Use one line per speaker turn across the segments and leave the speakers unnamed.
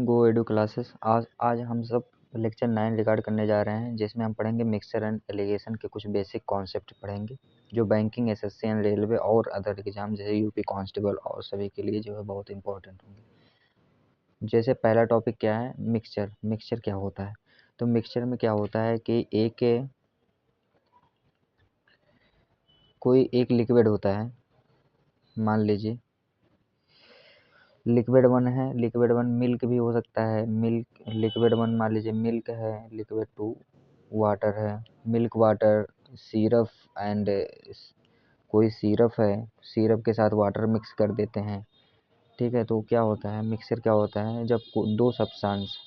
गो edu classes. आज हम सब लेक्चर 9 रिकॉर्ड करने जा रहे हैं, जिसमें हम पढ़ेंगे मिक्सचर एंड एलिगेशन के कुछ बेसिक कॉन्सेप्ट पढ़ेंगे, जो बैंकिंग, एसएससी एंड रेलवे और अदर एग्जाम जैसे यूपी कांस्टेबल और सभी के लिए जो है बहुत इंपॉर्टेंट होंगे। जैसे पहला टॉपिक क्या है, मिक्सचर। मिक्सचर क्या होता है? तो मिक्सचर में क्या होता है कि कोई एक लिक्विड होता है, मान लीजिए लिक्विड 1 है, लिक्विड 1 मिल्क भी हो सकता है, मिल्क लिक्विड 1 मान लीजिए मिल्क है, लिक्विड 2 वाटर है, मिल्क वाटर, सिरप एंड कोई सिरप है, सिरप के साथ वाटर मिक्स कर देते हैं। ठीक है, तो क्या होता है मिक्सचर? क्या होता है जब दो सब्सटेंस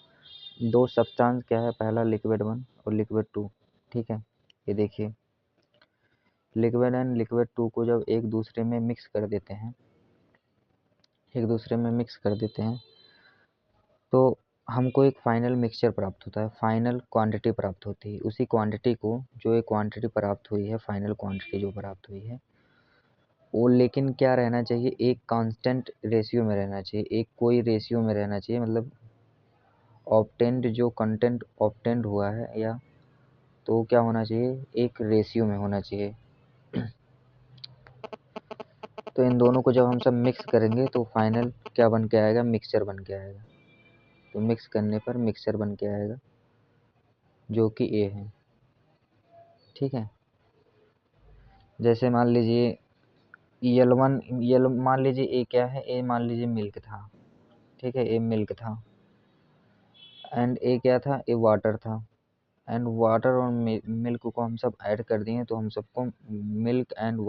क्या है, पहला लिक्विड 1 और लिक्विड 2। ठीक है, ये देखिए लिक्विड एंड लिक्विड 2 को जब एक दूसरे में मिक्स कर देते हैं, तो हमको एक फाइनल मिक्सचर प्राप्त होता है, फाइनल क्वांटिटी प्राप्त होती है। उसी क्वांटिटी को, जो एक क्वांटिटी प्राप्त हुई है, फाइनल क्वांटिटी जो प्राप्त हुई है, वो लेकिन क्या रहना चाहिए, एक कांस्टेंट रेशियो में रहना चाहिए, एक कोई रेशियो में रहना चाहिए। मतलब ऑब्टेंड जो कंटेंट ऑब्टेंड हुआ है, या तो क्या होना चाहिए, एक रेशियो में होना चाहिए। तो इन दोनों को जब हम सब मिक्स करेंगे तो फाइनल क्या बन के आएगा, मिक्सचर बन के आएगा। तो मिक्स करने पर मिक्सचर बन के आएगा, जो कि ए है। ठीक है, जैसे मान लीजिए मान लीजिए ए क्या है, ए मान लीजिए मिल्क था। ठीक है, ए मिल्क था एंड ए क्या था, ए वाटर था। एंड वाटर और मिल्क को हम सब ऐड कर दिए, तो हम सबको मिल्क एंड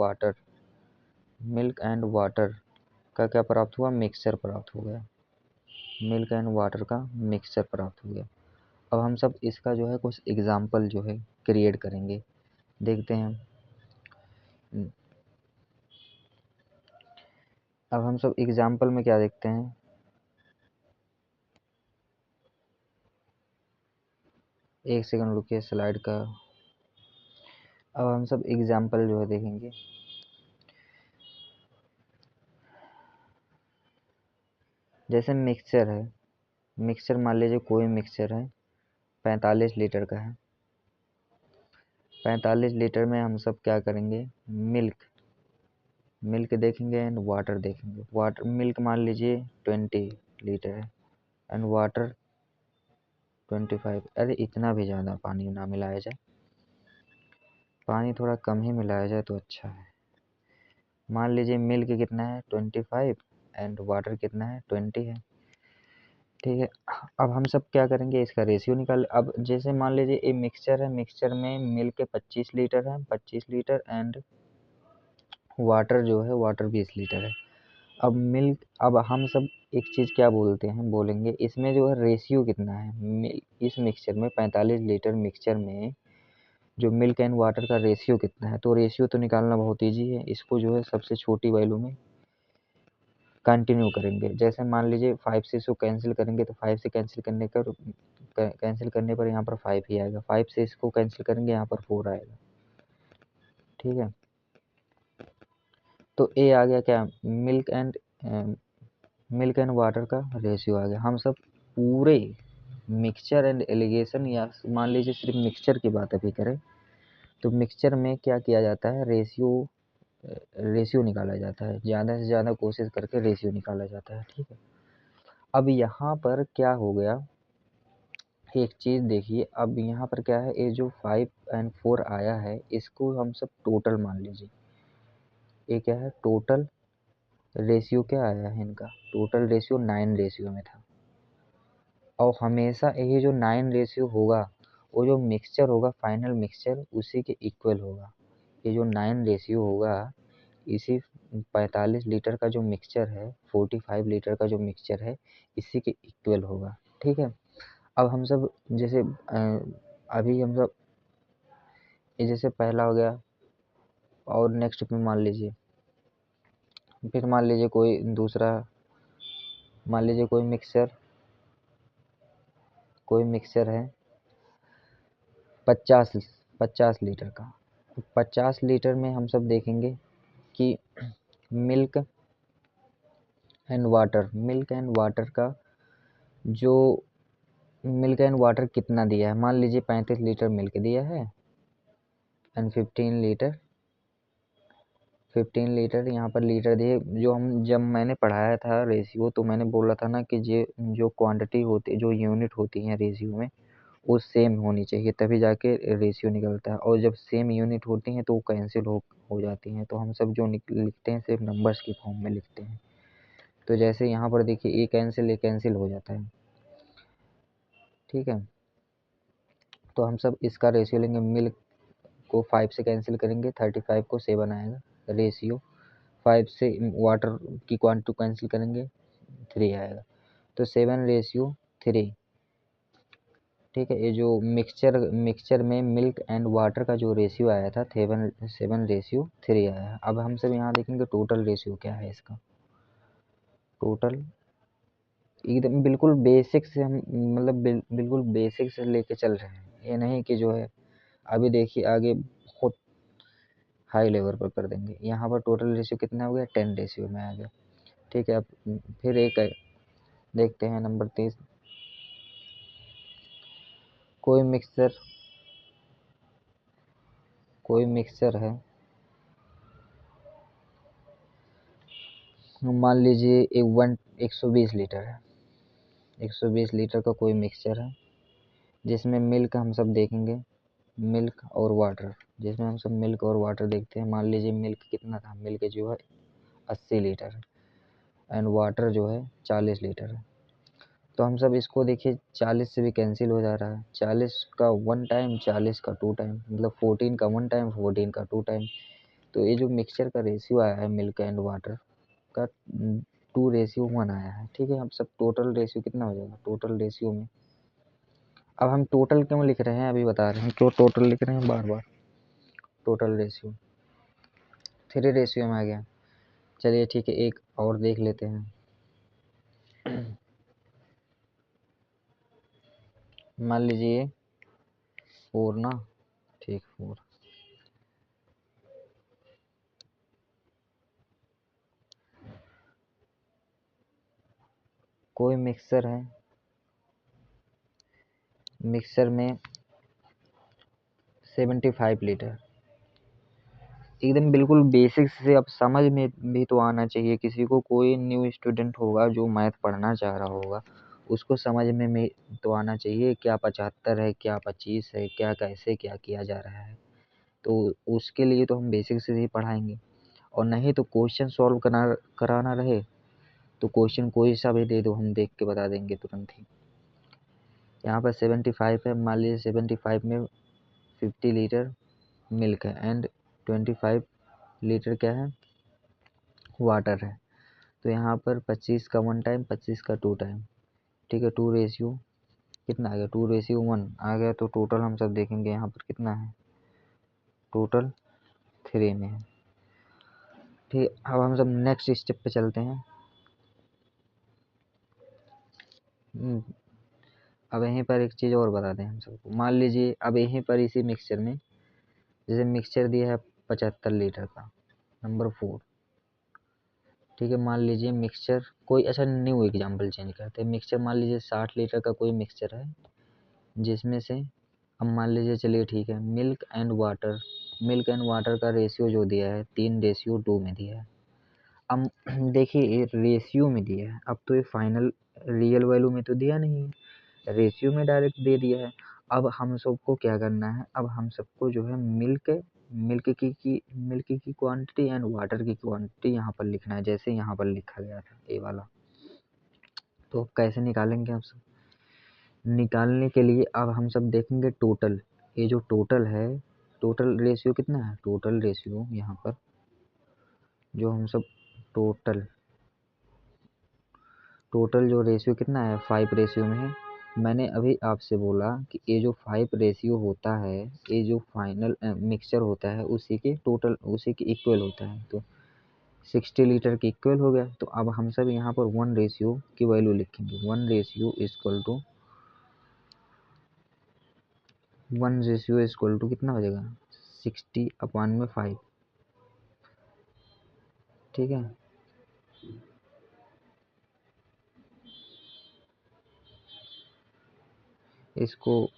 वाटर का क्या प्राप्त हुआ, मिक्सचर प्राप्त हो गया। मिल्क एंड वाटर का मिक्सचर प्राप्त हो गया। अब हम सब इसका जो है कुछ एग्जाम्पल जो है क्रिएट करेंगे, देखते हैं। अब हम सब एग्जाम्पल में क्या देखते हैं, एक सेकंड रुकिए स्लाइड का। अब हम सब एग्जाम्पल जो है देखेंगे। जैसे मिक्सचर है, मिक्सचर मान लीजिए कोई मिक्सचर है 45 लीटर का है। 45 लीटर में हम सब क्या करेंगे, मिल्क देखेंगे एंड वाटर देखेंगे। वाटर मिल्क मान लीजिए 20 लीटर है एंड वाटर 25। अरे इतना भी ज़्यादा पानी ना मिलाया जाए, पानी थोड़ा कम ही मिलाया जाए तो अच्छा है। मान लीजिए मिल्क कितना है 25 एंड वाटर कितना है 20 है। ठीक है, अब हम सब क्या करेंगे, इसका रेशियो निकाल। अब जैसे मान लीजिए ये मिक्सचर है, मिक्सचर में मिल्क 25 लीटर है, 25 लीटर एंड वाटर जो है वाटर 20 लीटर है। अब हम सब एक चीज़ क्या बोलेंगे इसमें जो है रेशियो कितना है, इस मिक्सचर में 45 लीटर मिक्सचर में जो मिल्क एंड वाटर का रेशियो कितना है। तो रेशियो तो निकालना बहुत ईजी है, इसको जो है सबसे छोटी वैल्यू में कंटिन्यू करेंगे। जैसे मान लीजिए 5 से इसको कैंसिल करेंगे, तो 5 से कैंसिल करने पर यहाँ पर 5 ही आएगा। 5 से इसको कैंसिल करेंगे, यहाँ पर 4 आएगा। ठीक है, तो ए आ गया क्या, मिल्क एंड वाटर का रेशियो आ गया। हम सब पूरे मिक्सचर एंड एलिगेशन, या मान लीजिए सिर्फ मिक्सचर की बात अभी करें, तो मिक्सचर में क्या किया जाता है, रेशियो निकाला जाता है, ज़्यादा से ज़्यादा कोशिश करके रेशियो निकाला जाता है। ठीक है, अब यहाँ पर क्या हो गया, एक चीज़ देखिए। अब यहाँ पर क्या है, ये जो 5 एंड 4 आया है, इसको हम सब टोटल मान लीजिए। ये क्या है, टोटल रेशियो क्या आया है इनका, टोटल रेशियो 9 रेशियो में था। और हमेशा ये जो 9 रेशियो होगा, वो जो मिक्सचर होगा फाइनल मिक्सचर उसी के इक्वल होगा। ये जो 9 रेशियो होगा, इसी 45 लीटर का जो मिक्सचर है, 45 लीटर का जो मिक्सचर है, इसी के इक्वल होगा। ठीक है, अब हम सब जैसे अभी हम सब ये जैसे पहला हो गया, और नेक्स्ट में मान लीजिए, फिर मान लीजिए कोई दूसरा, मान लीजिए कोई मिक्सचर है 50 लीटर का। 50 लीटर में हम सब देखेंगे कि मिल्क एंड वाटर का जो मिल्क एंड वाटर कितना दिया है, मान लीजिए 35 लीटर मिल्क दिया है एंड 15 लीटर यहाँ पर लीटर दिए। जो हम जब मैंने पढ़ाया था रेशियो, तो मैंने बोला था ना कि जो क्वांटिटी होती, जो यूनिट होती हैं रेशियो में, वो सेम होनी चाहिए, तभी जाके रेशियो निकलता है। और जब सेम यूनिट होती हैं तो वो कैंसिल हो जाती हैं। तो हम सब जो लिखते हैं सिर्फ नंबर्स की फॉर्म में लिखते हैं। तो जैसे यहाँ पर देखिए ए कैंसिल हो जाता है, ठीक है। तो हम सब इसका रेशियो लेंगे, मिल्क को 5 से कैंसिल करेंगे, 35 को 7 आएगा रेशियो। 5 से वाटर की क्वांटिटी कैंसिल करेंगे, 3 आएगा। तो 7:3, ठीक है। ये जो मिक्सचर में मिल्क एंड वाटर का जो रेशियो आया था 7:3 आया है। अब हम सब यहाँ देखेंगे टोटल रेशियो क्या है इसका। टोटल एकदम बिल्कुल बेसिक से हम मतलब बिल्कुल बेसिक से लेके चल रहे हैं, ये नहीं कि जो है अभी देखिए आगे बहुत हाई लेवल पर कर देंगे। यहाँ पर टोटल रेशियो कितना हो गया, 10 रेशियो में आ गया, ठीक है। अब फिर एक देखते हैं नंबर 30। कोई मिक्सचर है, मान लीजिए 120 लीटर है, 120 लीटर का कोई मिक्सचर है, जिसमें मिल्क हम सब देखेंगे, मिल्क और वाटर, जिसमें हम सब मिल्क और वाटर देखते हैं। मान लीजिए मिल्क कितना था, मिल्क जो है 80 लीटर है एंड वाटर जो है 40 लीटर है। तो हम सब इसको देखिए 40 से भी कैंसिल हो जा रहा है, 40 का 1 टाइम, 40 का 2 टाइम, मतलब 14 का 1 टाइम, 14 का 2 टाइम। तो ये जो मिक्सचर का रेशियो आया है मिल्क एंड वाटर का 2:1 आया है, ठीक है। अब सब टोटल रेशियो कितना हो जाएगा, टोटल रेशियो में अब हम टोटल क्यों लिख रहे हैं, अभी बता रहे हैं क्यों टोटल लिख रहे हैं बार बार। टोटल रेशियो 3:1 में आ गया। चलिए ठीक है, एक और देख लेते हैं। मान लीजिए 4 ना, ठीक 4। कोई मिक्सर है, मिक्सर में 75 लीटर, एकदम बिल्कुल बेसिक से अब समझ में भी तो आना चाहिए किसी को। कोई न्यू स्टूडेंट होगा जो मैथ पढ़ना चाह रहा होगा, उसको समझ में तो आना चाहिए क्या 75 है, क्या 25 है, क्या कैसे क्या किया जा रहा है। तो उसके लिए तो हम बेसिक से ही पढ़ाएंगे। और नहीं तो क्वेश्चन सॉल्व कराना रहे तो क्वेश्चन कोई सा भी दे दो, हम देख के बता देंगे तुरंत ही। यहाँ पर 75 है, मान लीजिए 75 में 50 लीटर मिल्क है एंड 25 लीटर क्या है, वाटर है। तो यहाँ पर 25 का 1 टाइम, 25 का 2 टाइम, ठीक है। 2 कितना आ गया, 2:1 आ गया। तो टोटल हम सब देखेंगे यहाँ पर कितना है, टोटल 3 में है, ठीक है। अब हम सब नेक्स्ट स्टेप पे चलते हैं। अब यहीं पर एक चीज़ और बता दें हम सबको। मान लीजिए अब यहीं पर इसी मिक्सचर में, जैसे मिक्सचर दिया है 75 लीटर का, नंबर 4, ठीक है। मान लीजिए मिक्सचर कोई अच्छा न्यू एग्जांपल चेंज करते हैं। मिक्सचर मान लीजिए 60 लीटर का कोई मिक्सचर है, जिसमें से अब मान लीजिए, चलिए ठीक है, मिल्क एंड वाटर का रेशियो जो दिया है 3:2 में दिया है। अब देखिए ये रेशियो में दिया है, अब तो ये फाइनल रियल वैल्यू में तो दिया नहीं है, रेशियो में डायरेक्ट दे दिया है। अब हम सबको क्या करना है, अब हम सबको जो है मिल्क की क्वांटिटी एंड वाटर की क्वांटिटी यहाँ पर लिखना है, जैसे यहाँ पर लिखा गया था ये वाला। तो कैसे निकालेंगे हम सब, निकालने के लिए अब हम सब देखेंगे टोटल। ये जो टोटल है, टोटल रेशियो कितना है, टोटल रेशियो यहाँ पर जो हम सब टोटल टोटल जो रेशियो कितना है, 5 रेशियो में है। मैंने अभी आपसे बोला कि ये जो 5 रेशियो होता है, ये जो फाइनल मिक्सचर होता है उसी के टोटल, उसी के इक्वल होता है। तो 60 लीटर के इक्वल हो गया। तो अब हम सब यहाँ पर 1 रेशियो की वैल्यू लिखेंगे। 1 रेशियो इक्वल टू कितना हो जाएगा, 60/5, ठीक है। इसको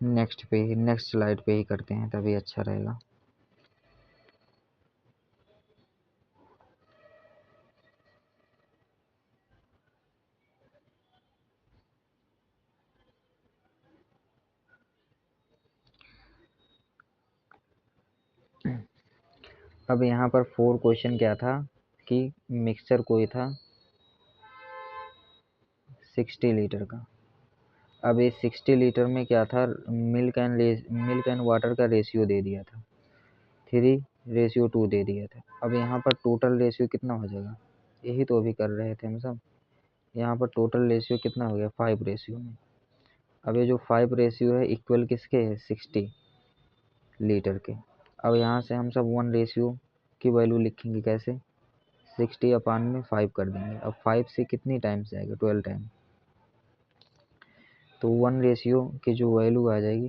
नेक्स्ट स्लाइड पे ही करते हैं, तभी अच्छा रहेगा। अब यहाँ पर 4 क्वेश्चन क्या था कि मिक्सचर कोई था 60 लीटर का। अब इस 60 लीटर में क्या था, मिल्क एंड वाटर का रेशियो दे दिया था 3:2 दे दिया था। अब यहाँ पर टोटल रेशियो कितना हो जाएगा, यही तो अभी कर रहे थे हम सब। यहाँ पर टोटल रेशियो कितना हो गया 5 रेशियो में। अब ये जो 5 रेशियो है इक्वल किसके है 60 लीटर के। अब यहाँ से हम सब 1 रेशियो की वैल्यू लिखेंगे कैसे, 60 अपान में 5 कर देंगे। अब 5 से कितनी टाइम्स जाएगा 12 टाइम, तो 1 रेशियो की जो वैल्यू आ जाएगी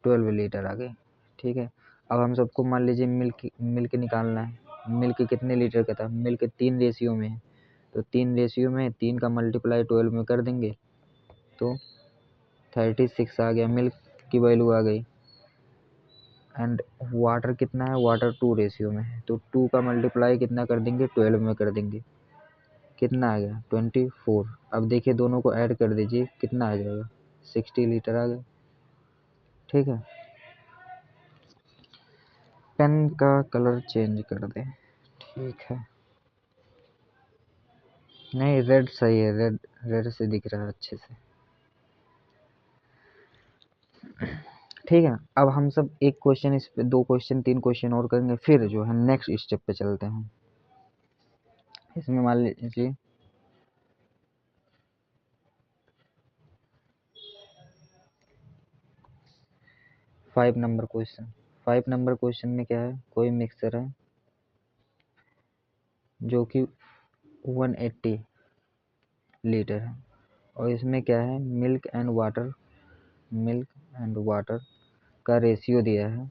12 लीटर आ गए। ठीक है। अब हम सबको मान लीजिए मिल्क निकालना है। मिल्क कितने लीटर का था, मिल्क 3 रेशियो में है, तो 3 रेशियो में 3 का मल्टीप्लाई 12 में कर देंगे तो 36 आ गया, मिल्क की वैल्यू आ गई। एंड वाटर कितना है, वाटर 2 रेशियो में है, तो 2 का मल्टीप्लाई कितना कर देंगे 12 में कर देंगे, कितना आ गया 24। अब देखिए दोनों को ऐड कर दीजिए कितना आ जाएगा 60 लीटर आ गया। ठीक है। पेन का कलर चेंज कर दें, ठीक है। नहीं रेड सही है, रेड रेड से दिख रहा है अच्छे से। ठीक है। अब हम सब एक क्वेश्चन इस पे, 2 क्वेश्चन 3 क्वेश्चन और करेंगे, फिर जो है नेक्स्ट स्टेप पे चलते हैं। इसमें मान लीजिए 5 नंबर क्वेश्चन। 5 नंबर क्वेश्चन में क्या है, कोई मिक्सचर है जो कि 180 लीटर है, और इसमें क्या है मिल्क एंड वाटर का रेशियो दिया है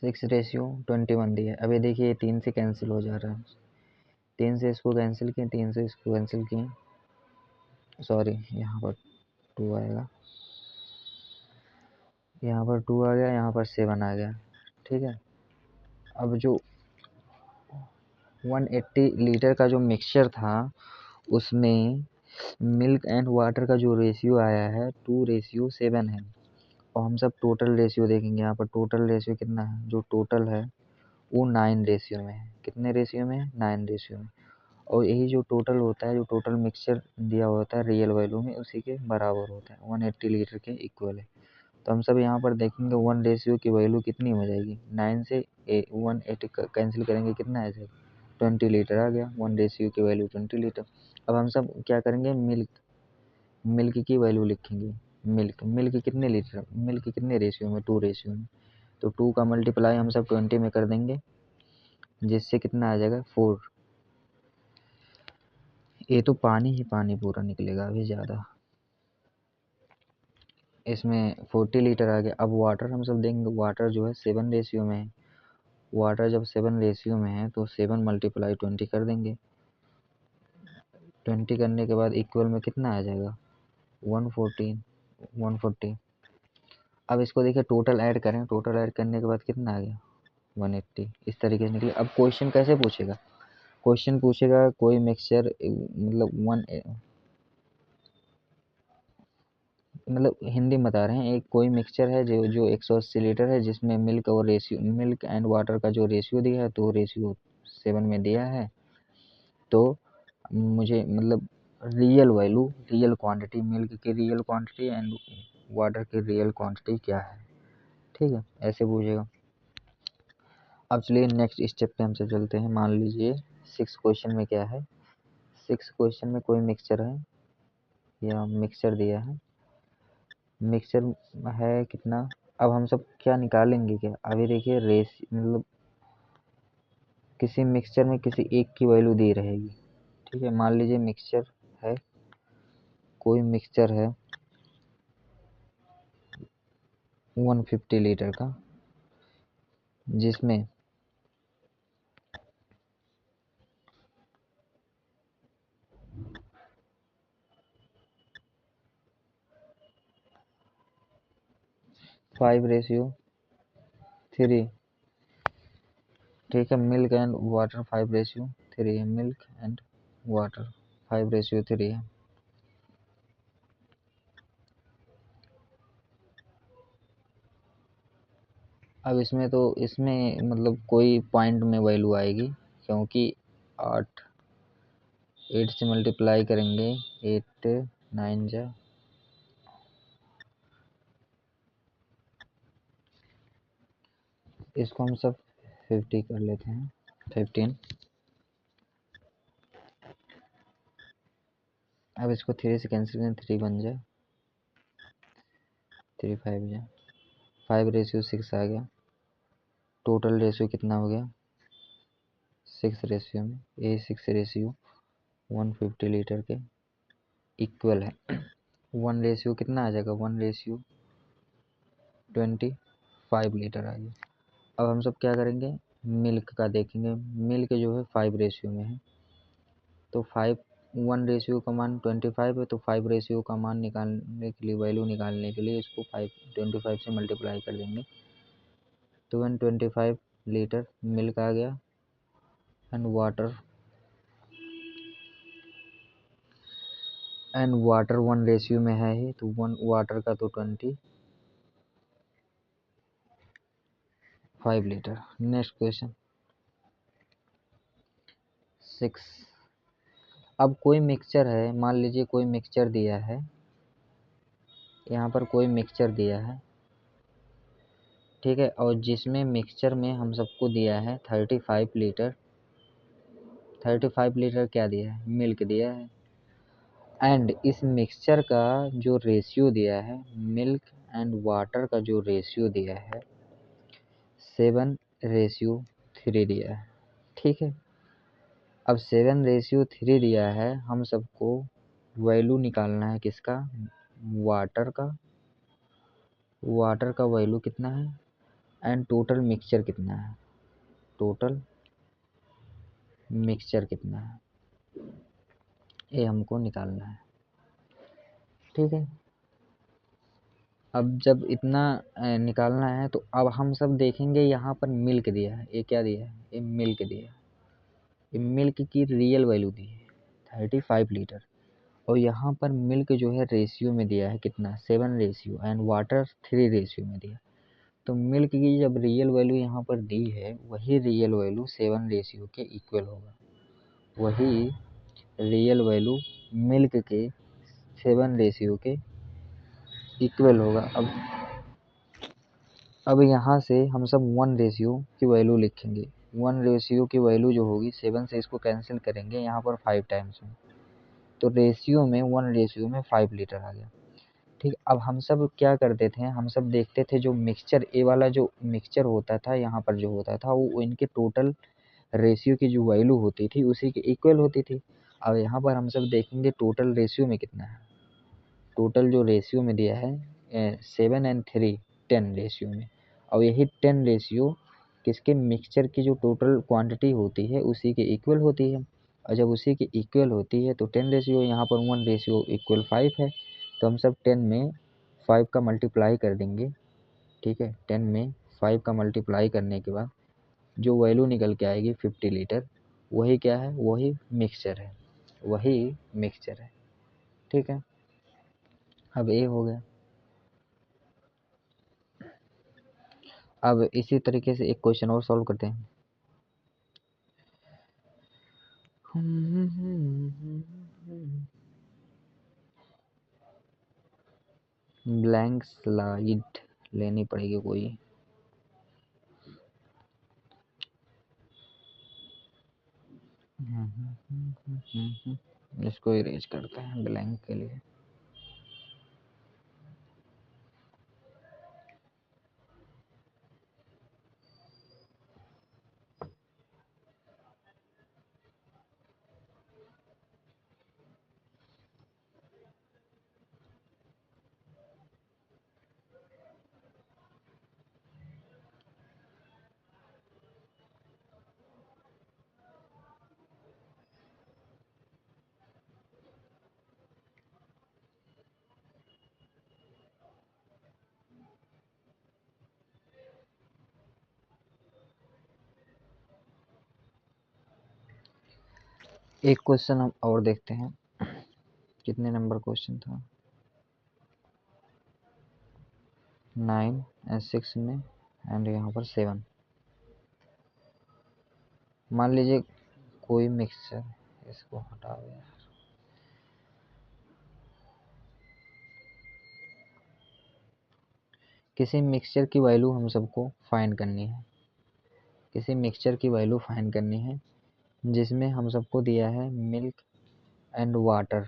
6:21 दिया है। अभी देखिए ये 3 से कैंसिल हो जा रहा है, 3 से इसको कैंसिल किए, 3 से इसको कैंसिल किए, सॉरी यहाँ पर 2 आएगा, यहाँ पर 2 आ गया, यहाँ पर 7 आ गया। ठीक है। अब जो 180 लीटर का जो मिक्सचर था उसमें मिल्क एंड वाटर का जो रेशियो आया है 2:7 है, और हम सब टोटल रेशियो देखेंगे। यहाँ पर टोटल रेशियो कितना है, जो टोटल है वो 9 रेशियो में है। कितने रेशियो में है, 9 रेशियो में। और यही जो टोटल होता है, जो टोटल मिक्सचर दिया होता है रियल वैल्यू में उसी के बराबर होता है, 180 लीटर के इक्वल है। तो हम सब यहाँ पर देखेंगे 1 रेशियो की वैल्यू कितनी हो जाएगी, 9 से 180 कैंसिल करेंगे कितना आ जाएगा 20 लीटर आ गया, 1 रेशियो की वैल्यू 20 लीटर। अब हम सब क्या करेंगे, मिल्क की वैल्यू लिखेंगे। मिल्क कितने लीटर, मिल्क कितने रेशियो में 2 रेशियो में, तो 2 का मल्टीप्लाई हम सब 20 में कर देंगे, जिससे कितना आ जाएगा 4। ये तो पानी ही पानी पूरा निकलेगा, अभी ज़्यादा। इसमें 40 लीटर आ गया। अब वाटर हम सब देंगे, वाटर जो है 7 रेशियो में है। वाटर जब 7 रेशियो में है तो 7 मल्टीप्लाई 20 कर देंगे, 20 करने के बाद इक्वल में कितना आ जाएगा 140। अब इसको देखिए टोटल ऐड करें, टोटल ऐड करने के बाद कितना आ गया 180। इस तरीके से निकले। अब क्वेश्चन कैसे पूछेगा, क्वेश्चन पूछेगा कोई मिक्सचर मतलब हिंदी में बता रहे हैं, एक कोई मिक्सचर है जो जो 180 लीटर है, जिसमें मिल्क एंड वाटर का जो रेशियो दिया है तो रेशियो 7 में दिया है। तो मुझे मतलब रियल क्वांटिटी, मिल्क की रियल क्वांटिटी एंड वाटर की रियल क्वांटिटी क्या है। ठीक है, ऐसे पूछेगा। अब चलिए नेक्स्ट स्टेप पे हम सब चलते हैं। मान लीजिए 6 क्वेश्चन में क्या है, 6 क्वेश्चन में कोई मिक्सचर है या मिक्सचर दिया है, मिक्सचर है कितना। अब हम सब क्या निकालेंगे, क्या अभी देखिए रेस मतलब किसी मिक्सचर में किसी एक की वैल्यू दी रहेगी। ठीक है, मान लीजिए मिक्सचर है, कोई मिक्सचर है 150 लीटर का, जिसमें 5:3, ठीक है। मिल्क एंड वाटर 5:3 है, मिल्क एंड वाटर 5:3 है। अब इसमें मतलब कोई पॉइंट में वैल्यू आएगी, क्योंकि 8 से मल्टीप्लाई करेंगे, 8 9 जा, इसको हम सब 50 कर लेते हैं, 15। अब इसको 3 से कैंसिल करें, 3 बन जाए, 3 5 जाए, 5:6 आ गया। टोटल रेशियो कितना हो गया, 6 रेशियो में, ये 6 रेशियो 150 लीटर के इक्वल है। 1 रेशियो कितना आ जाएगा, 1:25 लीटर आ गया। अब हम सब क्या करेंगे, मिल्क का देखेंगे। मिल्क जो है 5 रेशियो में है, तो 1 रेशियो का मान 25 है, तो 5 रेशियो का मान निकालने के लिए, वैल्यू निकालने के लिए इसको 25 से मल्टीप्लाई कर देंगे, तो 125 लीटर मिल्क आ गया। एंड वाटर 1 रेशियो में है ही, तो 1 वाटर का तो 25 लीटर। Next question 6। अब कोई मिक्सचर है, मान लीजिए कोई मिक्सचर दिया है, यहाँ पर कोई मिक्सचर दिया है, ठीक है, और जिसमें मिक्सचर में हम सबको दिया है 35 लीटर। 35 लीटर क्या दिया है, मिल्क दिया है। एंड इस मिक्सचर का जो रेशियो दिया है, मिल्क एंड वाटर का जो रेशियो दिया है, 7:3 दिया है, ठीक है। अब 7:3 दिया है, हम सबको वैल्यू निकालना है किसका, वाटर का। वाटर का वैल्यू कितना है, एंड टोटल मिक्सचर कितना है, टोटल मिक्सचर कितना है, ये हमको निकालना है, ठीक है। अब जब इतना निकालना है, तो अब हम सब देखेंगे, यहाँ पर मिल्क दिया है, ये क्या दिया है, ये मिल्क दिया है। ये मिल्क की रियल वैल्यू दी है 35 लीटर, और यहाँ पर मिल्क जो है रेशियो में दिया है कितना, 7 रेशियो, एंड वाटर 3 रेशियो में दिया। तो मिल्क की जब रियल वैल्यू यहाँ पर दी है, वही रियल वैल्यू 7 रेशियो के इक्वल होगा, वही रियल वैल्यू मिल्क के 7 रेशियो के इक्वल होगा। अब यहाँ से हम सब 1 रेशियो की वैल्यू लिखेंगे। 1 रेशियो की वैल्यू जो होगी, 7 से इसको कैंसिल करेंगे यहाँ पर 5 टाइम्स में, तो रेशियो में 1 रेशियो में 5 लीटर आ गया, ठीक। अब हम सब क्या करते थे, हम सब देखते थे जो मिक्सचर, ए वाला जो मिक्सचर होता था यहाँ पर जो होता था, वो इनके टोटल रेशियो की जो वैल्यू होती थी उसी के इक्वल होती थी। अब यहाँ पर हम सब देखेंगे टोटल रेशियो में कितना है। टोटल जो रेशियो में दिया है 7 एंड 3 10 रेशियो में, और यही 10 रेशियो किसके, मिक्सचर की जो टोटल क्वांटिटी होती है उसी के इक्वल होती है। और जब उसी के इक्वल होती है, तो 10 रेशियो, यहाँ पर 1 रेशियो इक्वल 5 है, तो हम सब 10 में 5 का मल्टीप्लाई कर देंगे, ठीक है। 10 में 5 का मल्टीप्लाई करने के बाद जो वैल्यू निकल के आएगी 50 लीटर, वही क्या है, वही मिक्सचर है, वही मिक्सचर है, ठीक है। अब ये हो गया। अब इसी तरीके से एक क्वेश्चन और सॉल्व करते हैं। ब्लैंक स्लाइड लेनी पड़ेगी कोई। इसको इरेज करते हैं ब्लैंक के लिए। एक क्वेश्चन हम और देखते हैं, कितने नंबर क्वेश्चन था, 9 और 6 में, एंड यहाँ पर 7। मान लीजिए कोई मिक्सचर, इसको हटाओ यार, किसी मिक्सचर की वैल्यू हम सबको फाइंड करनी है, किसी मिक्सचर की वैल्यू फाइंड करनी है जिसमें हम सबको दिया है milk and water.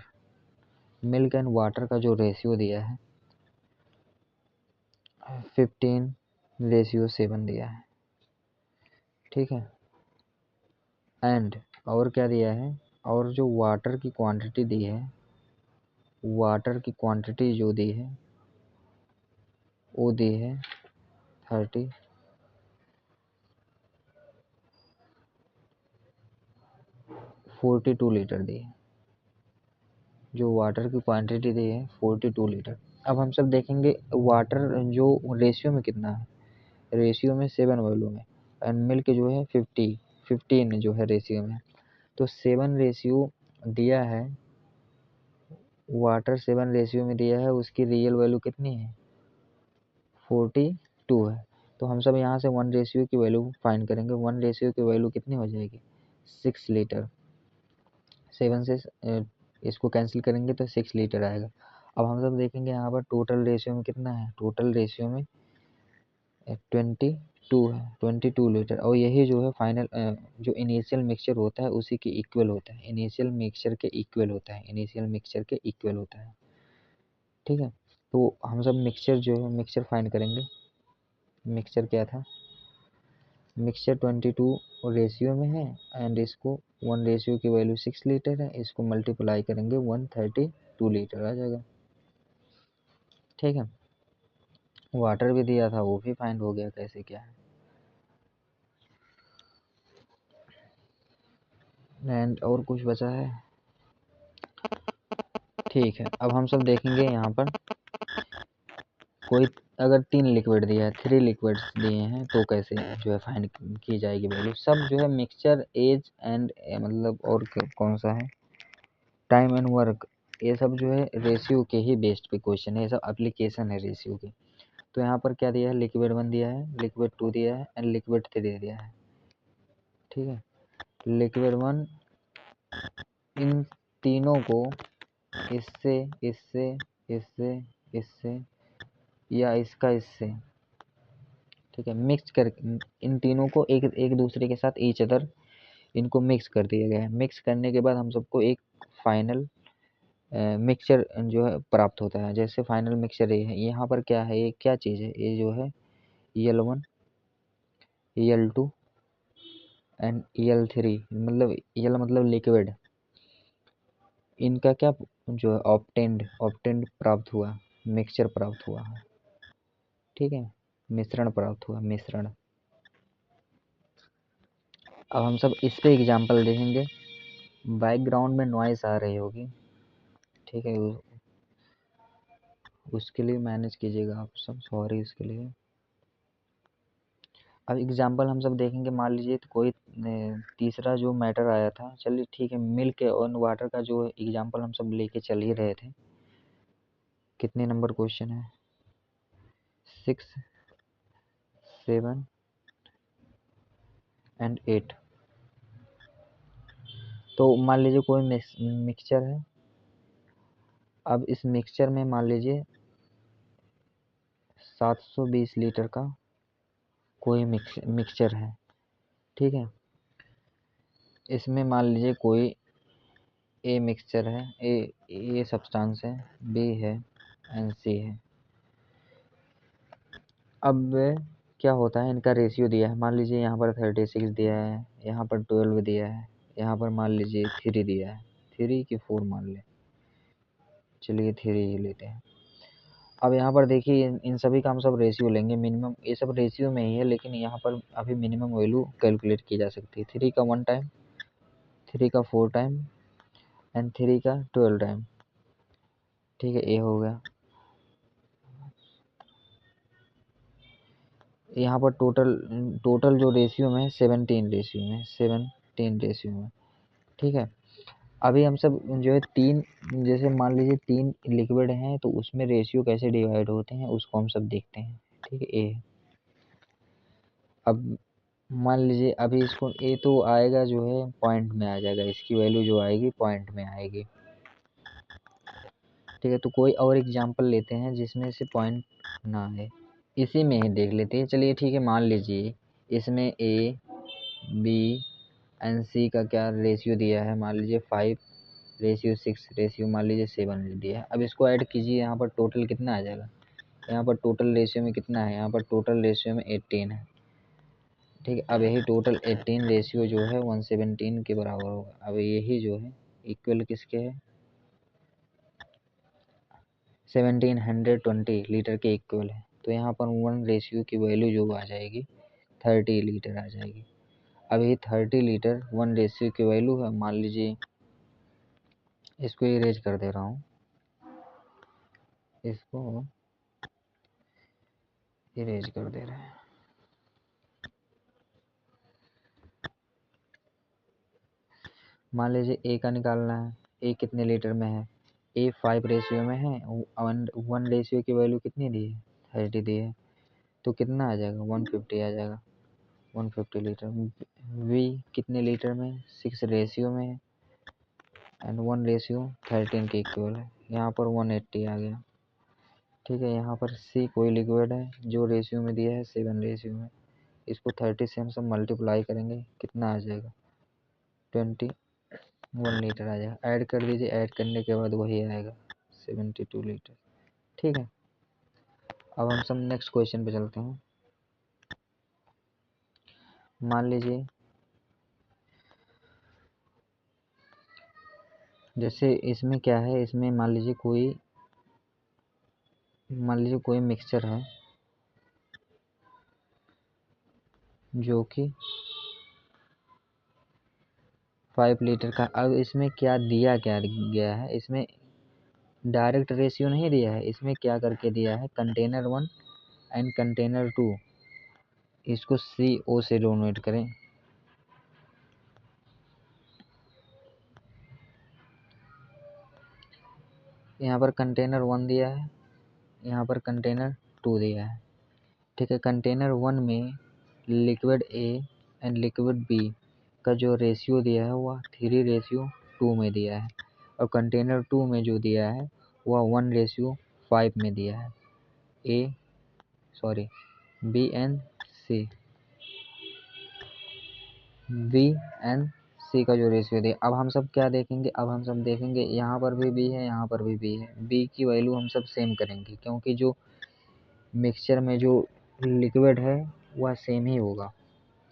Milk and water का जो रेशियो दिया है 15:7 दिया है, ठीक है। एंड और क्या दिया है, और जो वाटर की क्वांटिटी दी है, वाटर की क्वांटिटी जो दी है वो दी है 42 लीटर दी है, जो वाटर की क्वांटिटी दी है 42 लीटर। अब हम सब देखेंगे वाटर जो रेशियो में कितना है, रेशियो में 7 वैल्यू में, एंड मिल्क जो है 15 जो है रेशियो में, तो 7 रेशियो दिया है, वाटर 7 रेशियो में दिया है, उसकी रियल वैल्यू कितनी है 42 है। तो हम सब यहाँ से 1 रेशियो की वैल्यू फाइंड करेंगे। 1 रेशियो की वैल्यू कितनी हो जाएगी 6 लीटर। 7 से इसको कैंसिल करेंगे तो 6 लीटर आएगा। अब हम सब देखेंगे यहाँ पर टोटल रेशियो में कितना है, टोटल रेशियो में 22 है, 22 लीटर। और यही जो है फाइनल जो इनिशियल मिक्सचर होता है उसी के इक्वल होता है, इनिशियल मिक्सचर के इक्वल होता है, इनिशियल मिक्सचर के इक्वल होता है, ठीक है। तो हम सब मिक्सचर जो है मिक्सचर फाइंड करेंगे। मिक्सचर क्या था, मिक्सचर 22 रेशियो में है, एंड इसको 1 रेशियो की वैल्यू 6 लीटर है, इसको मल्टीप्लाई करेंगे 132 लीटर आ जाएगा, ठीक है। वाटर भी दिया था वो भी फाइंड हो गया, कैसे क्या है। एंड और कुछ बचा है, ठीक है। अब हम सब देखेंगे यहाँ पर कोई अगर 3 लिक्विड दिया है, 3 लिक्विड्स दिए हैं, तो कैसे जो है फाइंड की जाएगी वैल्यू। सब जो है मिक्सचर एज एंड मतलब और कौन सा है टाइम एंड वर्क, ये सब जो है रेशियो के ही बेस्ड पे क्वेश्चन है, ये सब एप्लीकेशन है रेशियो की। तो यहाँ पर क्या दिया है, लिक्विड 1 दिया है, लिक्विड 2 दिया है, एंड लिक्विड 3 दिया है, ठीक है। लिक्विड 1 इन तीनों को इससे इससे इससे इससे या इसका इससे, ठीक है, मिक्स कर, इन तीनों को एक एक दूसरे के साथ ईच अदर इनको मिक्स कर दिया गया है। मिक्स करने के बाद हम सबको एक फाइनल मिक्सचर जो है प्राप्त होता है। जैसे फाइनल मिक्सचर ये है, यहाँ पर क्या है, ये क्या चीज़ है, ये जो है EL1 EL2 एंड EL3, मतलब EL मतलब लिक्विड, इनका क्या जो है ऑप्टेंड प्राप्त हुआ, मिक्सचर प्राप्त हुआ है, ठीक है, मिश्रण प्राप्त हुआ, मिश्रण। अब हम सब इस पे एग्जांपल देखेंगे। बैकग्राउंड में नॉइस आ रही होगी, ठीक है, उसके लिए मैनेज कीजिएगा आप सब, सॉरी इसके लिए। अब एग्जांपल हम सब देखेंगे, मान लीजिए तो कोई तीसरा जो मैटर आया था, चलिए ठीक है, मिल्क और वाटर का जो एग्जांपल हम सब लेके चल ही रहे थे। कितने नंबर क्वेश्चन है, 6, 7 एंड 8। तो मान लीजिए कोई मिक्सचर है। अब इस मिक्सचर में मान लीजिए 720 लीटर का कोई मिक्सचर है, ठीक है। इसमें मान लीजिए कोई ए मिक्सचर है, ए सब्सटेंस है, बी है एंड सी है। अब क्या होता है, इनका रेशियो दिया है, मान लीजिए यहाँ पर 36 दिया है, यहाँ पर 12 दिया है, यहाँ पर मान लीजिए 3 दिया है, 3 की 4 मान ले, चलिए 3 ही लेते हैं। अब यहाँ पर देखिए इन सभी का हम सब रेशियो लेंगे, मिनिमम ये सब रेशियो में ही है, लेकिन यहाँ पर अभी मिनिमम वैल्यू कैलकुलेट की जा सकती है। 3 का 1 टाइम, 3 का 4 टाइम एंड 3 का 12 टाइम, ठीक है, ये हो गया। यहाँ पर टोटल जो रेशियो में है 17 रेशियो में, 17 रेशियो में, ठीक है। अभी हम सब जो है तीन, जैसे मान लीजिए तीन लिक्विड हैं तो उसमें रेशियो कैसे डिवाइड होते हैं उसको हम सब देखते हैं। ठीक है, ए। अब मान लीजिए अभी इसको ए तो आएगा जो है पॉइंट में आ जाएगा, इसकी वैल्यू जो आएगी पॉइंट में आएगी। ठीक है, तो कोई और एग्जांपल लेते हैं जिसमें से पॉइंट ना आए, इसी में ही देख लेते हैं। चलिए ठीक है, मान लीजिए इसमें ए बी एंड सी का क्या रेशियो दिया है, मान लीजिए 5:6 रेशियो मान लीजिए 7 दिया है। अब इसको ऐड कीजिए, यहाँ पर टोटल कितना आ जाएगा, यहाँ पर टोटल रेशियो में कितना है, यहाँ पर टोटल रेशियो में 18 है। ठीक है, अब यही टोटल 18 रेशियो जो है 117 के बराबर होगा। अब यही जो है इक्वल किसके है, 1720 लीटर के इक्वल है। तो यहाँ पर 1 रेशियो की वैल्यू जो आ जाएगी 30 लीटर आ जाएगी। अब ये 30 लीटर 1 रेशियो की वैल्यू है, मान लीजिए इसको इरेज कर दे रहा हूँ, इसको इरेज कर दे रहे हैं। मान लीजिए ए का निकालना है, ए कितने लीटर में है, ए 5 रेशियो में है, 1 रेशियो की वैल्यू कितनी दी है, 30 दी है, तो कितना आ जाएगा 150 आ जाएगा, 150 लीटर। वी कितने लीटर में, 6 रेशियो में है एंड 1 रेशियो 13 के इक्वल है, यहाँ पर 180 आ गया। ठीक है, यहाँ पर सी कोई लिक्विड है जो रेशियो में दिया है 7 रेशियो में, इसको 30 से हम सब मल्टीप्लाई करेंगे, कितना आ जाएगा 21 लीटर आ जाएगा। ऐड कर दीजिए, ऐड करने के बाद वही आएगा 72 लीटर। ठीक है, अब हम सब नेक्स्ट क्वेश्चन पे चलते हैं। मान लीजिए जैसे इसमें क्या है, इसमें मान लीजिए कोई मिक्सचर है जो कि 5 लीटर का। अब इसमें क्या दिया क्या गया है, इसमें डायरेक्ट रेशियो नहीं दिया है, इसमें क्या करके दिया है, कंटेनर 1 एंड कंटेनर 2, इसको सी ओ से डोनेट करें। यहाँ पर कंटेनर 1 दिया है, यहाँ पर कंटेनर 2 दिया है। ठीक है, कंटेनर 1 में liquid A and liquid B का जो रेशियो दिया है वह 3:2 में दिया है, और कंटेनर 2 में जो दिया है वह 1:5 में दिया है। B and C, B and C का जो रेशियो दिया। अब हम सब क्या देखेंगे, अब हम सब देखेंगे यहाँ पर भी बी है, यहाँ पर भी बी है, बी की वैल्यू हम सब सेम करेंगे क्योंकि जो मिक्सचर में जो लिक्विड है वह सेम ही होगा,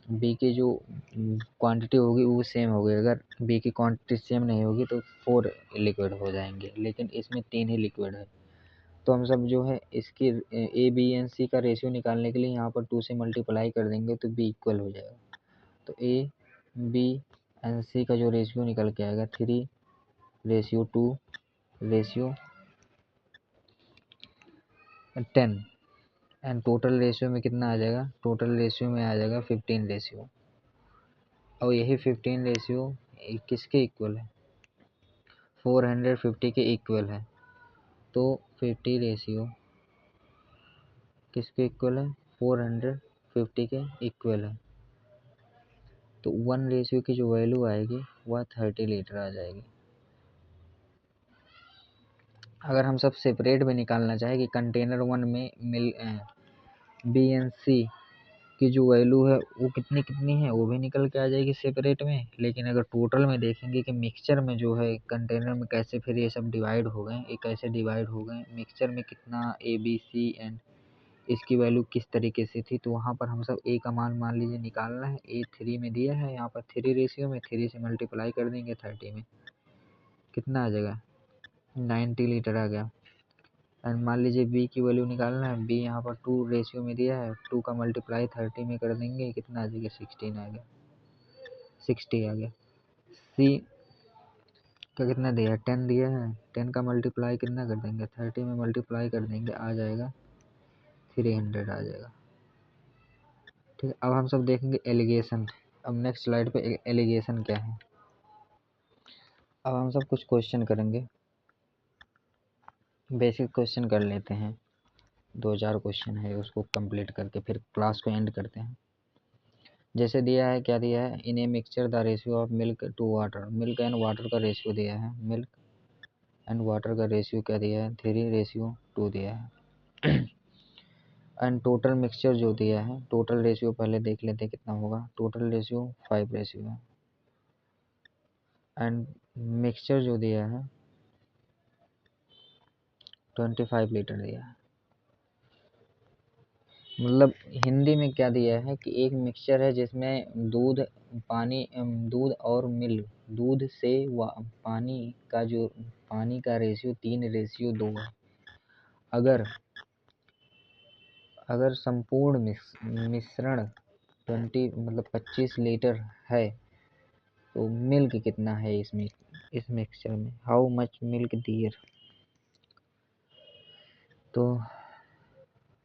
बी की जो क्वांटिटी होगी वो सेम होगी। अगर बी की क्वांटिटी सेम नहीं होगी तो 4 लिक्विड हो जाएंगे, लेकिन इसमें 3 ही लिक्विड है। तो हम सब जो है इसकी ए बी एंड सी का रेशियो निकालने के लिए यहाँ पर 2 से मल्टीप्लाई कर देंगे तो बी इक्वल हो जाएगा। तो ए बी एंड सी का जो रेशियो निकल के आएगा 3:2:10 एंड टोटल रेशियो में कितना आ जाएगा, टोटल रेशियो में आ जाएगा 15 रेशियो। और यही 15 रेशियो किसके इक्वल है, 450 के इक्वल है। तो 50 रेशियो किसके इक्वल है, 450 के इक्वल है। तो 1 रेशियो की जो वैल्यू आएगी वह 30 लीटर आ जाएगी। अगर हम सब सेपरेट में निकालना चाहें कि कंटेनर 1 में बी एंड सी की जो वैल्यू है वो कितनी कितनी है, वो भी निकल के आ जाएगी सेपरेट में। लेकिन अगर टोटल में देखेंगे कि मिक्सचर में जो है कंटेनर में कैसे फिर ये सब डिवाइड हो गए, ये कैसे डिवाइड हो गए, मिक्सचर में कितना ए बी सी एंड इसकी वैल्यू किस तरीके से थी, तो वहाँ पर हम सब ए का मान लीजिए निकालना है, ए 3 में दिया है, यहाँ पर 3 रेशियो में 3 से मल्टीप्लाई कर देंगे 30 में, कितना आ जाएगा 90 लीटर आ गया। एंड मान लीजिए बी की वैल्यू निकालना है, बी यहाँ पर 2 रेशियो में दिया है, 2 का मल्टीप्लाई 30 में कर देंगे, कितना आ जाएगा 16 आ गया, 60 आ गया। सी का कितना दिया है, 10 दिया है, 10 का मल्टीप्लाई कितना कर देंगे, 30 में मल्टीप्लाई कर देंगे, आ जाएगा 300 आ जाएगा। ठीक है, अब हम सब देखेंगे एलिगेशन। अब नेक्स्ट स्लाइड पे एलिगेशन क्या है। अब हम सब कुछ क्वेश्चन करेंगे, बेसिक क्वेश्चन कर लेते हैं, 2-4 क्वेश्चन है, उसको कंप्लीट करके फिर क्लास को एंड करते हैं। जैसे दिया है, क्या दिया है, in a mixture the ratio of milk to water, milk and water का रेशियो दिया है, मिल्क एंड वाटर का रेशियो क्या दिया है, 3:2 दिया है। एंड टोटल मिक्सचर जो दिया है, टोटल रेशियो पहले देख लेते हैं कितना होगा, टोटल रेशियो 5 रेशियो है। एंड मिक्सचर जो दिया है 25 लीटर दिया है। मतलब हिंदी में क्या दिया है कि एक मिक्सचर है जिसमें दूध, पानी, दूध और मिल्क, दूध से पानी का रेशियो 3:2 है। अगर संपूर्ण मिश्रण 25 लीटर है तो मिल्क कितना है इसमें, इस मिक्सचर में, हाउ मच मिल्क दियर। तो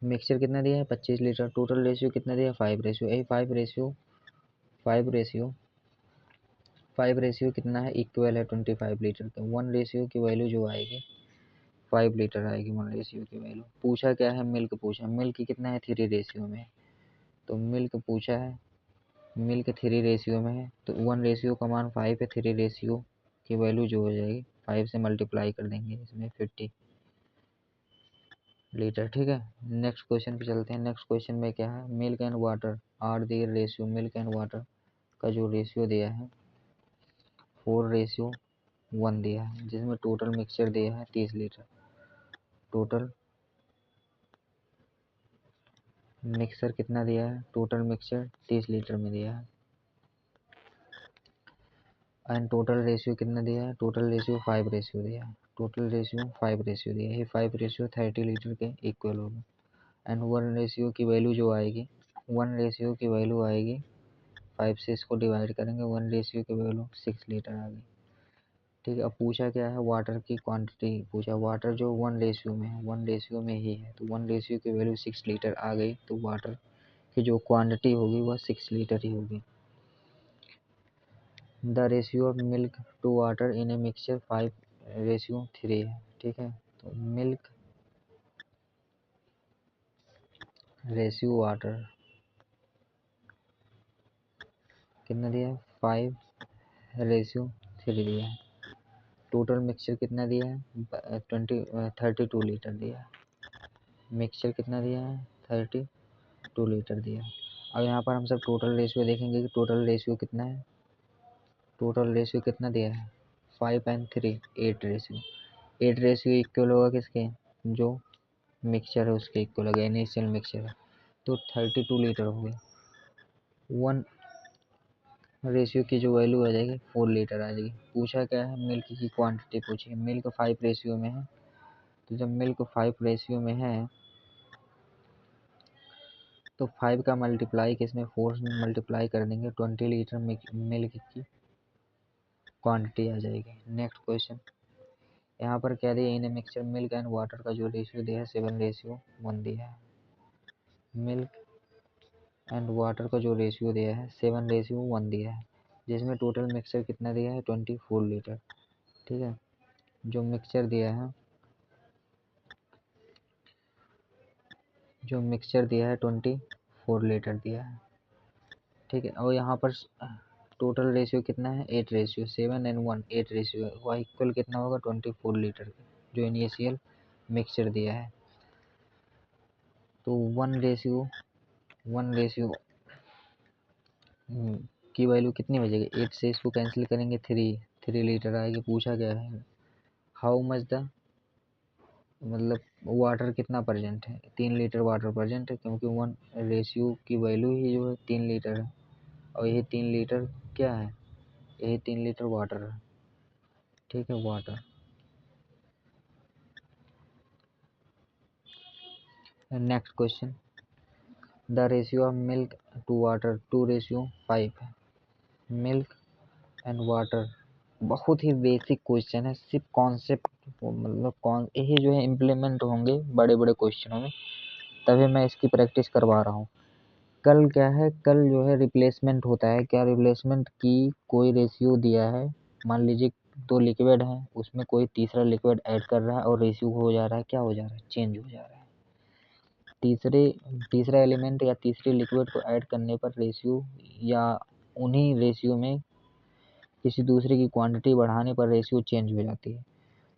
मिक्सचर कितना दिया है 25 लीटर, टोटल रेशियो कितना दिया है 5 रेशियो, यही 5 रेशियो कितना है, इक्वल है 25 लीटर का। 1 रेशियो की वैल्यू जो आएगी 5 लीटर आएगी 1 रेशियो की वैल्यू। पूछा क्या है, मिल्क पूछा, मिल्क कितना है 3 रेशियो में, तो मिल्क पूछा है, मिल्क 3 रेशियो में है, तो 1 रेशियो का मान 5 है, 3 रेशियो की वैल्यू जो हो जाएगी 5 से मल्टीप्लाई कर देंगे इसमें 50 लीटर। ठीक है, नेक्स्ट क्वेश्चन पे चलते हैं। नेक्स्ट क्वेश्चन में क्या है, milk and water are their ratio, milk and water का जो रेशियो दिया है 4:1 दिया है, जिसमें टोटल मिक्सचर दिया है 30 लीटर, टोटल मिक्सचर कितना दिया है, टोटल मिक्सचर 30 लीटर में दिया है। एंड टोटल रेशियो कितना दिया है, टोटल रेशियो 5 रेशियो दिया है, टोटल रेशियो 5 रेशियो दिया है, ये 5 रेशियो 30 लीटर के इक्वल होगा। एंड 1 रेशियो की वैल्यू जो आएगी, 1 रेशियो की वैल्यू आएगी 5 से इसको डिवाइड करेंगे, 1 रेशियो की वैल्यू 6 लीटर आ गई। ठीक है, अब पूछा क्या है, वाटर की क्वांटिटी पूछा, वाटर जो 1 रेशियो में है, 1 रेशियो में ही है, तो 1 रेशियो की वैल्यू 6 लीटर आ गई, तो वाटर की जो क्वांटिटी होगी वह 6 लीटर ही होगी। The ratio of milk to water in a mixture 5:3 है। ठीक है, तो मिल्क रेशियो वाटर कितना दिया है, 5:3 दिया है। टोटल मिक्सचर कितना दिया है, 32 लीटर दिया है, मिक्सचर कितना दिया है 32 लीटर दिया है। अब यहाँ पर हम सब टोटल रेशियो देखेंगे कि टोटल रेशियो कितना है, टोटल रेशियो कितना दिया है 5 एंड 3 8 रेशियो, 8 रेशियो इक्वल होगा किसके, जो मिक्सचर है उसके इक्वल होगा, इनिशियल मिक्सचर है, तो 32 लीटर हो गया। 1 रेशियो की जो वैल्यू आ जाएगी 4 लीटर आ जाएगी। पूछा क्या है, मिल्क की क्वांटिटी पूछी है, मिल्क 5 रेशियो में है, तो जब मिल्क 5 रेशियो में है तो 5 का मल्टीप्लाई किसमें, 4 में मल्टीप्लाई कर देंगे, 20 लीटर मिल्क की क्वांटिटी आ जाएगी। नेक्स्ट क्वेश्चन, यहाँ पर क्या दिया, इन मिक्सचर मिल्क एंड वाटर का जो रेशियो दिया है 7:1 दिया है, मिल्क एंड वाटर का जो रेशियो दिया है 7:1 दिया है, जिसमें टोटल मिक्सचर कितना दिया है 24 लीटर। ठीक है, जो मिक्सचर दिया है, जो मिक्सचर दिया है 24 लीटर दिया है। ठीक है, और यहाँ पर टोटल रेशियो कितना है 8 रेशियो, 7 एंड 1 8 रेशियो है, वह इक्वल कितना होगा 24 लीटर का, जो इनिशियल मिक्सचर दिया है। तो 1 रेशियो की वैल्यू कितनी बचेगी, 8 से इसको कैंसिल करेंगे 3 लीटर आएगी। पूछा गया है हाउ मच द, मतलब वाटर कितना प्रेजेंट है, 3 लीटर वाटर प्रेजेंट है, क्योंकि 1 रेशियो की वैल्यू ही जो है 3 लीटर है, और यही 3 लीटर क्या है, यही 3 लीटर वाटर है। ठीक है, water. Next question, the ratio of milk to water 2:5 है, मिल्क एंड वाटर। बहुत ही बेसिक क्वेश्चन है, सिर्फ कॉन्सेप्ट, मतलब कौन यही जो है इम्प्लीमेंट होंगे बड़े बड़े क्वेश्चनों में, तभी मैं इसकी प्रैक्टिस करवा रहा हूँ। कल क्या है, कल जो है रिप्लेसमेंट होता है, क्या रिप्लेसमेंट की कोई रेशियो दिया है, मान लीजिए दो लिक्विड हैं, उसमें कोई तीसरा लिक्विड ऐड कर रहा है और रेशियो हो जा रहा है, क्या हो जा रहा है, चेंज हो जा रहा है। तीसरा एलिमेंट या तीसरे लिक्विड को ऐड करने पर रेशियो या उन्हीं रेशियो में किसी दूसरे की क्वांटिटी बढ़ाने पर रेशियो चेंज हो जाती है।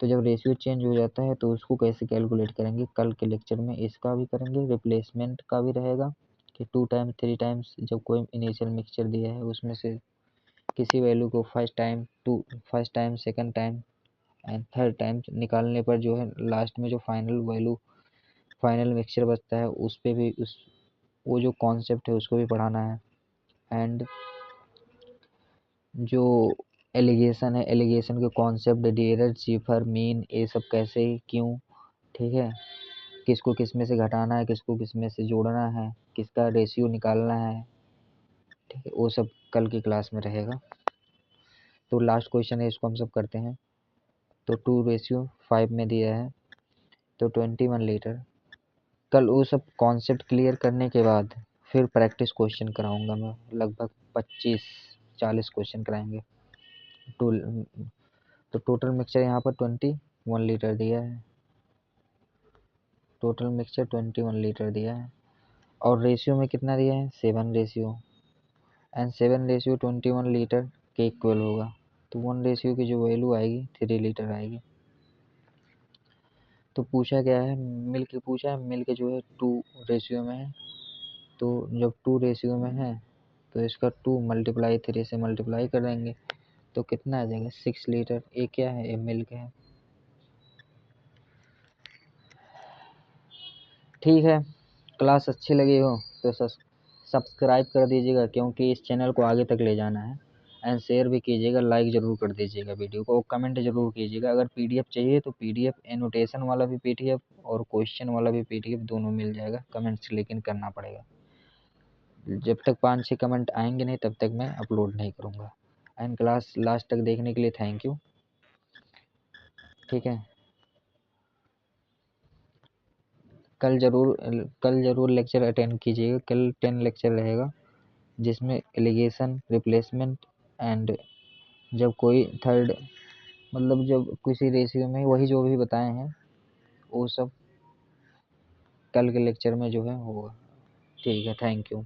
तो जब रेशियो चेंज हो जाता है तो उसको कैसे कैलकुलेट करेंगे, कल के लेक्चर में इसका भी करेंगे, रिप्लेसमेंट का भी रहेगा कि 2 टाइम्स 3 टाइम्स जब कोई इनिशियल मिक्सचर दिया है उसमें से किसी वैल्यू को first time second time and third time निकालने पर जो है लास्ट में जो फाइनल मिक्सचर बचता है उस पे भी वो जो कॉन्सेप्ट है उसको भी पढ़ाना है। एंड जो एलिगेशन है, एलिगेशन के कॉन्सेप्ट, डिराइव्ड, सिफर, मीन, ये सब कैसे क्यों, ठीक है, किसको किस में से घटाना है, किसको किस में से जोड़ना है, किसका रेशियो निकालना है, ठीक है, वो सब कल की क्लास में रहेगा। तो लास्ट क्वेश्चन है, इसको हम सब करते हैं। तो 2:5 में दिया है तो 21 लीटर। कल वो सब कॉन्सेप्ट क्लियर करने के बाद फिर प्रैक्टिस क्वेश्चन कराऊंगा मैं, लगभग 25-40 क्वेश्चन कराएंगे। तो टोटल मिक्सचर यहाँ पर 21 लीटर दिया है, टोटल मिक्सचर 21 लीटर दिया है और रेशियो में कितना दिया है, 7 रेशियो, एंड 7 रेशियो 21 लीटर के इक्वल होगा। तो 1 रेशियो की जो वैल्यू आएगी 3 लीटर आएगी। तो पूछा गया है मिल्क, पूछा है मिल्क जो है 2 रेशियो में है, तो जब 2 रेशियो में है तो इसका 2 मल्टीप्लाई 3 से मल्टीप्लाई कर देंगे तो कितना आ जाएगा, 6 लीटर। ये क्या है, ये मिल्क है। ठीक है, क्लास अच्छी लगी हो तो सब्सक्राइब कर दीजिएगा, क्योंकि इस चैनल को आगे तक ले जाना है। एंड शेयर भी कीजिएगा, लाइक ज़रूर कर दीजिएगा वीडियो को, और कमेंट ज़रूर कीजिएगा। अगर पीडीएफ चाहिए तो पीडीएफ, एनोटेशन वाला भी पीडीएफ और क्वेश्चन वाला भी पीडीएफ दोनों मिल जाएगा। कमेंट्स लेकिन करना पड़ेगा, जब तक 5-6 कमेंट आएंगे नहीं तब तक मैं अपलोड नहीं करूँगा। एंड क्लास लास्ट तक देखने के लिए थैंक यू। ठीक है, कल ज़रूर लेक्चर अटेंड कीजिएगा। कल 10 लेक्चर रहेगा, जिसमें एलिगेशन, रिप्लेसमेंट एंड जब कोई थर्ड, मतलब जब किसी रेशियो में वही जो भी बताए हैं वो सब कल के लेक्चर में जो है होगा। ठीक है, थैंक यू।